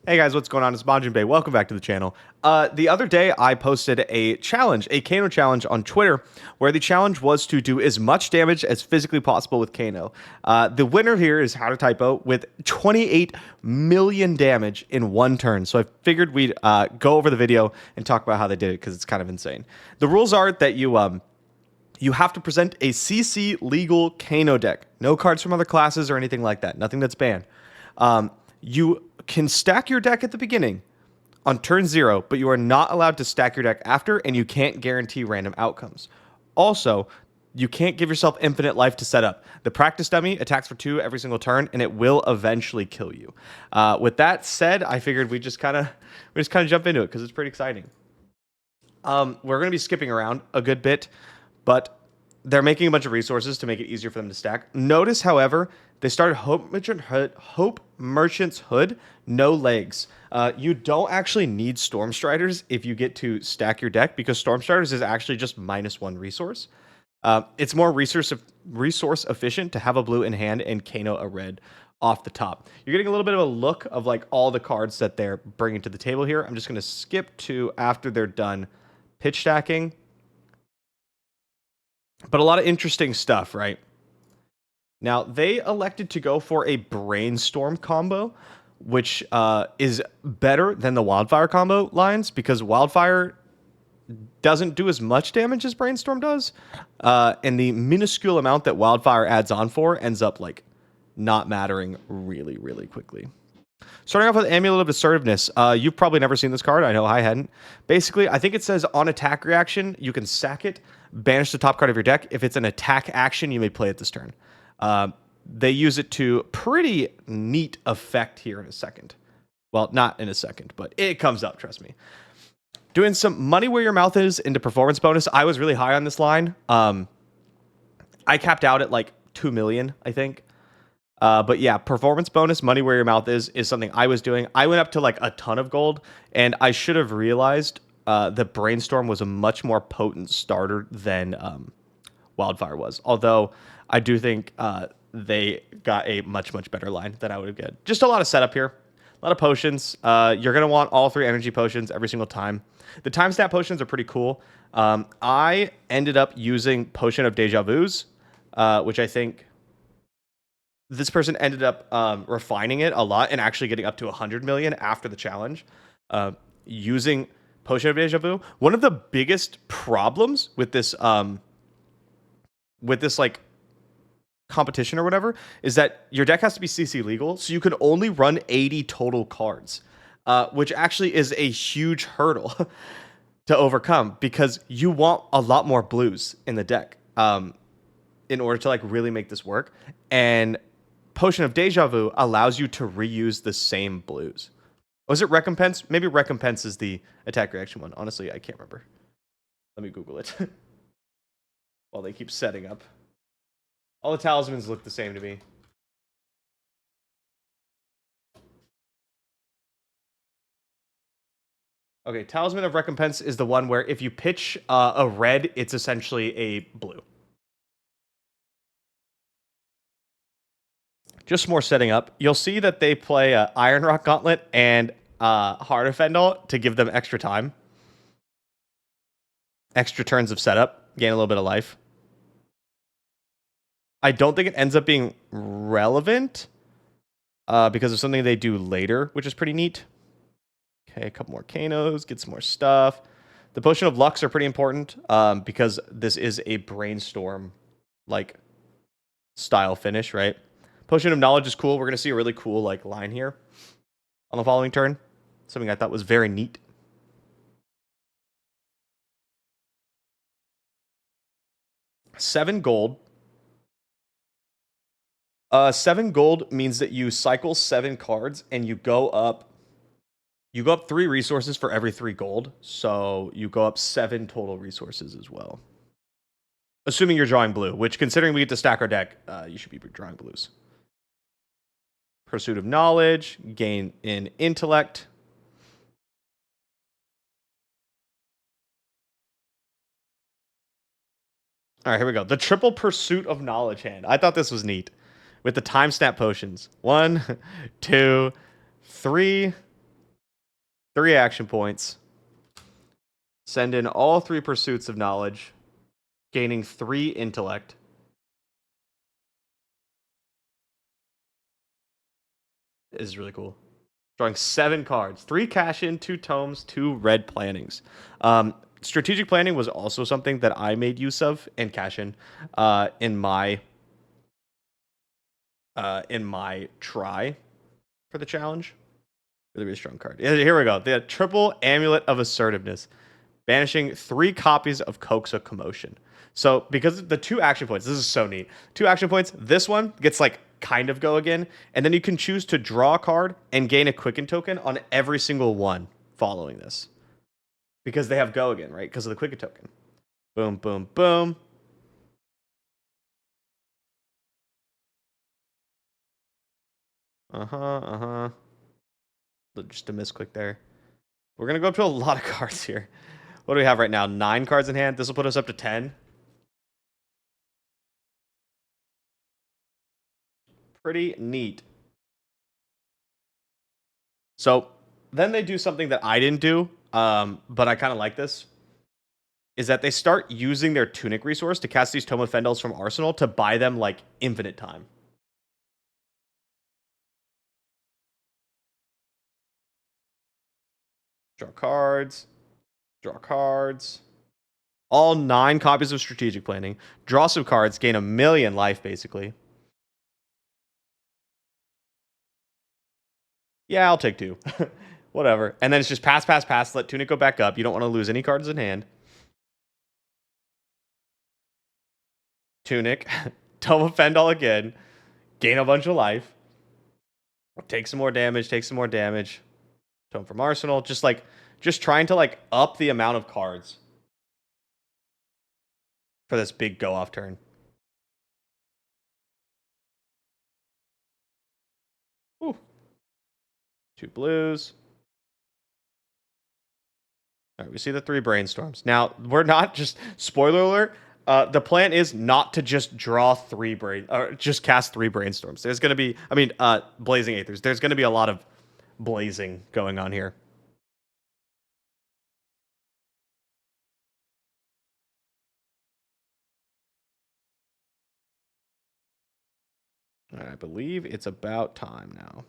Hey guys, what's going on? It's MajiinBae. Welcome back to the channel. The other day, I posted a challenge, a Kano challenge on Twitter, where the challenge was to do as much damage as physically possible with Kano. The winner here is HowTpoTypo with 28 million damage in one turn. So I figured we'd go over the video and talk about how they did it because it's kind of insane. The rules are that you have to present a CC legal Kano deck. No cards from other classes or anything like that. Nothing that's banned. You can stack your deck at the beginning on turn 0, but you are not allowed to stack your deck after, and you can't guarantee random outcomes. Also, you can't give yourself infinite life to set up. The practice dummy attacks for 2 every single turn, and it will eventually kill you. With that said, I figured we just kind of jump into it because it's pretty exciting. We're going to be skipping around a good bit, but they're making a bunch of resources to make it easier for them to stack. Notice, however, they started Hope Merchant's Hood, no legs. You don't actually need Storm Striders if you get to stack your deck, because Storm Striders is actually just -1 resource. It's more resource efficient to have a blue in hand and Kano a red off the top. You're getting a little bit of a look of like all the cards that they're bringing to the table here. I'm just going to skip to after they're done pitch stacking. But a lot of interesting stuff, right? Now, they elected to go for a Brainstorm combo, which is better than the Wildfire combo lines, because Wildfire doesn't do as much damage as Brainstorm does. And the minuscule amount that Wildfire adds on for ends up like not mattering really, really quickly. Starting off with Amulet of Assertiveness. You've probably never seen this card. I know I hadn't. Basically, I think it says on attack reaction, you can sack it, banish the top card of your deck. If it's an attack action, you may play it this turn. They use it to pretty neat effect here in a second. Well, not in a second, but it comes up, trust me. Doing some money where your mouth is into performance bonus. I was really high on this line. I capped out at like 2 million, I think. But yeah, performance bonus, money where your mouth is something I was doing. I went up to like a ton of gold, and I should have realized that Brainstorm was a much more potent starter than Wildfire was. Although I do think they got a much better line than I would have got. Just a lot of setup here. A lot of potions. You're going to want all 3 energy potions every single time. The time stat potions are pretty cool. I ended up using Potion of Deja Vus, which I think this person ended up refining it a lot and actually getting up to 100 million after the challenge using Potion of Deja Vu. One of the biggest problems with this like competition or whatever is that your deck has to be CC legal, so you can only run 80 total cards, which actually is a huge hurdle to overcome, because you want a lot more blues in the deck in order to like really make this work. And Potion of Deja Vu allows you to reuse the same blues. Was it Recompense? Maybe Recompense is the attack reaction one. Honestly, I can't remember. Let me Google it while they keep setting up. All the talismans look the same to me. Okay, Talisman of Recompense is the one where if you pitch a red, it's essentially a blue. Just more setting up. You'll see that they play Iron Rock Gauntlet and Heart of Fendel to give them extra time. Extra turns of setup. Gain a little bit of life. I don't think it ends up being relevant because of something they do later, which is pretty neat. Okay, a couple more Kanos, get some more stuff. The Potion of Lux are pretty important because this is a Brainstorm like style finish, right? Potion of Knowledge is cool. We're going to see a really cool like line here on the following turn. Something I thought was very neat. $7 gold. 7 gold means that you cycle 7 cards and you go up 3 resources for every 3 gold. So you go up 7 total resources as well. Assuming you're drawing blue, which considering we get to stack our deck, you should be drawing blues. Pursuit of Knowledge, gain in Intellect. All right, here we go. The Triple Pursuit of Knowledge hand. I thought this was neat. With the time stamp potions. 1, 2, 3, 3 action points. Send in all 3 pursuits of knowledge, gaining 3 intellect. This is really cool. Drawing 7 cards, 3 cash in, 2 tomes, 2 red plannings. Strategic planning was also something that I made use of and cash in my try for the challenge. Really, really strong card. Here we go. The triple amulet of assertiveness, banishing 3 copies of Coax of Commotion. So because the 2 action points, this is so neat. 2 action points. This one gets like kind of go again, and then you can choose to draw a card and gain a Quicken token on every single one following this, because they have go again, right? Because of the Quicken token. Boom, boom, boom. Just a misclick there. We're gonna go up to a lot of cards here. What do we have right now? 9 cards in hand. This will put us up to 10. Pretty neat. So then they do something that I didn't do, but I kind of like this, is that they start using their Tunic resource to cast these Tome of Fendels from Arsenal to buy them, like, infinite time. Draw cards. Draw cards. All 9 copies of Strategic Planning. Draw some cards, gain 1,000,000 life, basically. Yeah, I'll take 2. Whatever. And then it's just pass, pass, pass. Let Tunic go back up. You don't want to lose any cards in hand. Tunic. Tome of Fendel again. Gain a bunch of life. Take some more damage. Take some more damage. Tome from Arsenal. Just trying to like up the amount of cards for this big go off turn. Ooh. 2 blues. All right, we see the 3 brainstorms. Now, we're not just, spoiler alert, the plan is not to just draw 3 or just cast 3 brainstorms. There's going to be, blazing aethers. There's going to be a lot of blazing going on here. All right, I believe it's about time now.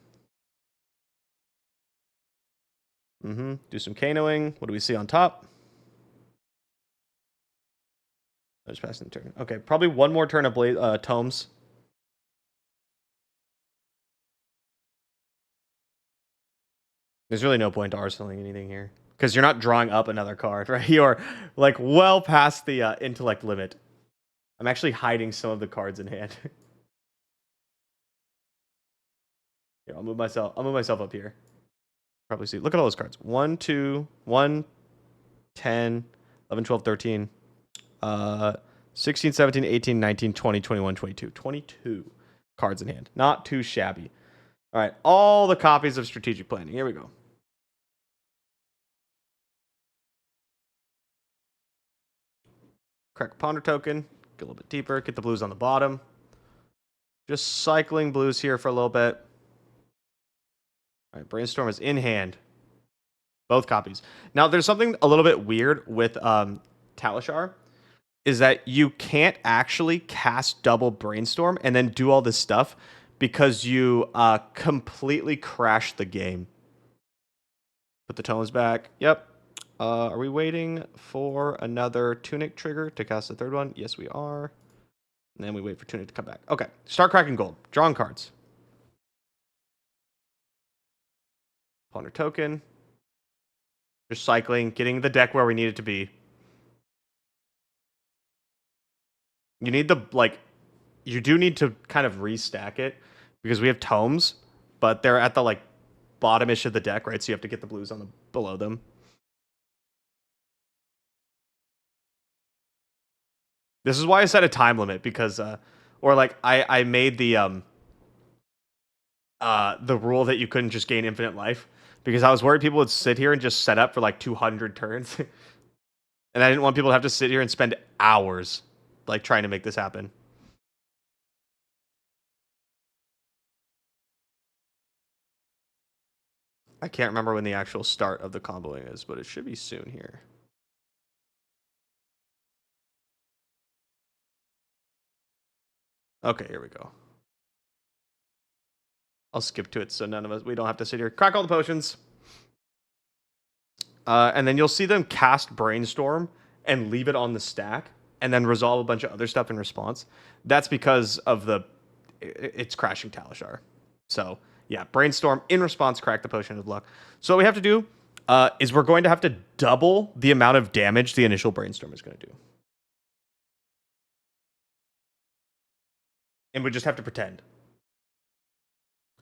Do some Kanoing. What do we see on top? I just passing the turn. Okay, probably one more turn of tomes. There's really no point to arsenaling anything here, because you're not drawing up another card, right? You're like well past the intellect limit. I'm actually hiding some of the cards in hand. Here, I'll move myself up here. Probably see. Look at all those cards. 1, 2, 1, 10, 11, 12, 13, 16, 17, 18, 19, 20, 21, 22. 22 cards in hand. Not too shabby. All right, all the copies of Strategic Planning. Here we go. Crack Ponder token. Get a little bit deeper. Get the blues on the bottom. Just cycling blues here for a little bit. All right, Brainstorm is in hand. Both copies. Now, there's something a little bit weird with Talishar, is that you can't actually cast double Brainstorm and then do all this stuff because you completely crash the game. Put the tones back. Yep. Are we waiting for another Tunic trigger to cast the 3rd one? Yes, we are. And then we wait for Tunic to come back. Okay. Start cracking gold. Drawing cards. Ponder token. Just cycling, getting the deck where we need it to be. You need you do need to kind of restack it, because we have tomes, but they're at the bottom-ish of the deck, right? So you have to get the blues on the below them. This is why I set a time limit, because I made the rule that you couldn't just gain infinite life, because I was worried people would sit here and just set up for like 200 turns. And I didn't want people to have to sit here and spend hours trying to make this happen. I can't remember when the actual start of the comboing is, but it should be soon here. Okay, here we go. I'll skip to it so we don't have to sit here. Crack all the potions. And then you'll see them cast Brainstorm and leave it on the stack and then resolve a bunch of other stuff in response. That's because of it's crashing Talishar. So yeah, Brainstorm in response, crack the Potion of Luck. So what we have to do is we're going to have to double the amount of damage the initial Brainstorm is going to do. And we just have to pretend.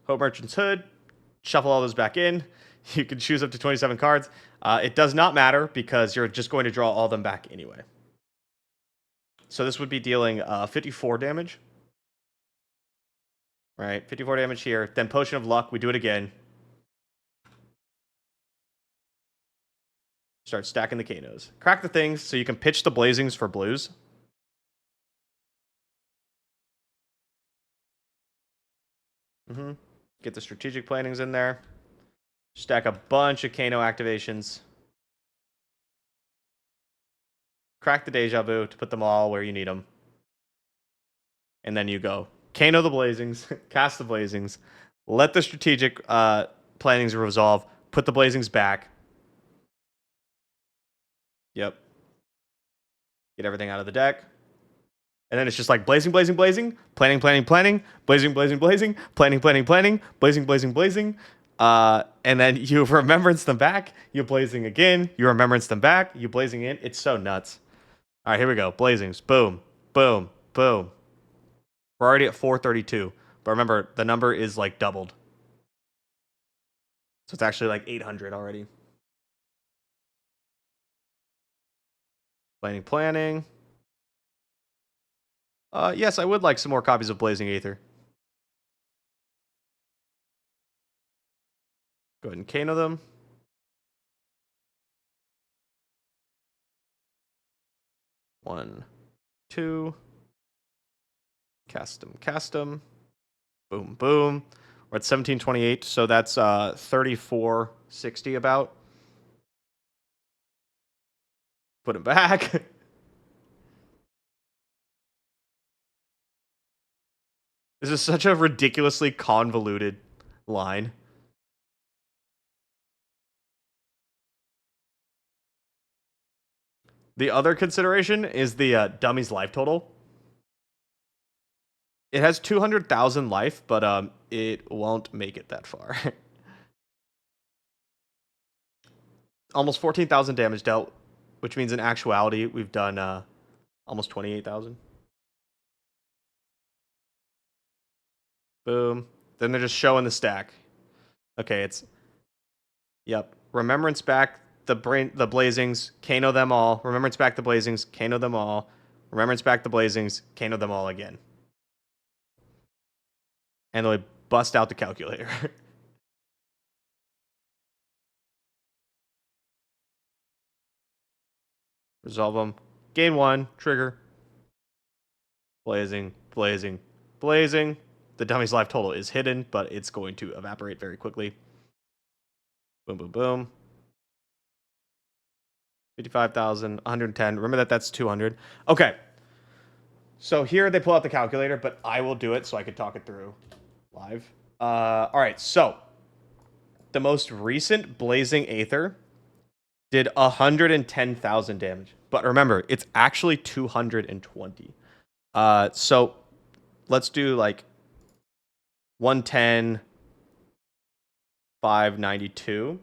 Hope Merchant's Hood, shuffle all those back in. You can choose up to 27 cards. It does not matter because you're just going to draw all them back anyway. So this would be dealing 54 damage. Right, 54 damage here. Then Potion of Luck, we do it again. Start stacking the Kanos. Crack the things so you can pitch the Blazings for blues. Get the strategic plannings in there. Stack a bunch of Kano activations. Crack the Deja Vu to put them all where you need them. And then you go Kano the Blazings, cast the Blazings, let the strategic plannings resolve, put the Blazings back. Yep. Get everything out of the deck. And then it's just like blazing, blazing, blazing, planning, planning, planning, blazing, blazing, blazing, planning, planning, planning, blazing, blazing, blazing. And then you remembrance them back, you blazing again, you remembrance them back, you blazing in. It's so nuts. All right, here we go. Blazings. Boom, boom, boom. We're already at 432. But remember, the number is like doubled. So it's actually like 800 already. Planning, planning. Yes, I would like some more copies of Blazing Aether. Go ahead and Kano them. One, two. Cast them, cast them. Boom, boom. We're at 1728, so that's 3460 about. Put him back. This is such a ridiculously convoluted line. The other consideration is the dummy's life total. It has 200,000 life, but it won't make it that far. Almost 14,000 damage dealt, which means in actuality we've done almost 28,000. Boom. Then they're just showing the stack. Okay, it's... Yep. Remembrance back the Blazings, Kano them all. Remembrance back the Blazings, Kano them all. Remembrance back the Blazings, Kano them all again. And then we bust out the calculator. Resolve them. Gain 1, trigger. Blazing, blazing, blazing. The dummy's life total is hidden, but it's going to evaporate very quickly. Boom, boom, boom. 55,000, 110. Remember that's 200. Okay. So here they pull out the calculator, but I will do it so I can talk it through live. All right, so the most recent Blazing Aether did 110,000 damage. But remember, it's actually 220. So let's do like 110, 592.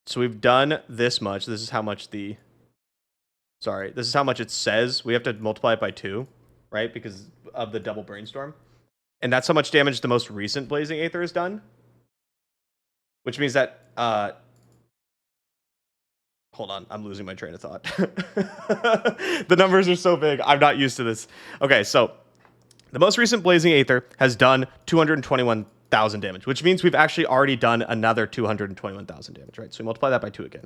So we've done this much. This is how much this is how much it says. We have to multiply it by 2, right? Because of the double brainstorm. And that's how much damage the most recent Blazing Aether has done. Which means that, hold on, I'm losing my train of thought. The numbers are so big. I'm not used to this. Okay, so the most recent Blazing Aether has done 221,000 damage, which means we've actually already done another 221,000 damage, right? So we multiply that by 2 again.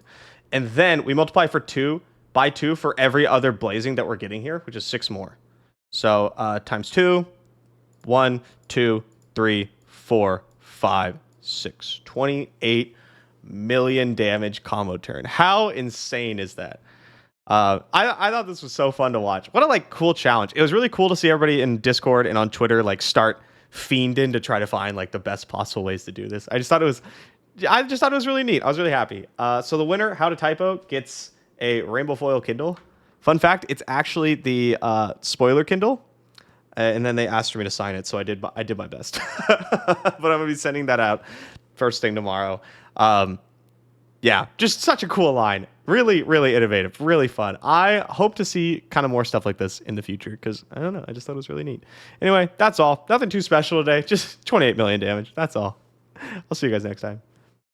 And then we multiply by 2 for every other Blazing that we're getting here, which is 6 more. So times 2, 1, 2, 3, 4, 5, 6, 28 million damage combo turn. How insane is that? I thought this was so fun to watch. What a like cool challenge. It was really cool to see everybody in Discord and on Twitter like start fiending to try to find like the best possible ways to do this. I just thought it was really neat. I was really happy. So the winner, HowTpoTypo, gets a rainbow foil Kindle. Fun fact, it's actually the spoiler Kindle. And then they asked for me to sign it, so I did my best. But I'm gonna be sending that out first thing tomorrow. Yeah, just such a cool line. Really, really innovative. Really fun. I hope to see kind of more stuff like this in the future because I don't know. I just thought it was really neat. Anyway, that's all. Nothing too special today. Just 28 million damage. That's all. I'll see you guys next time.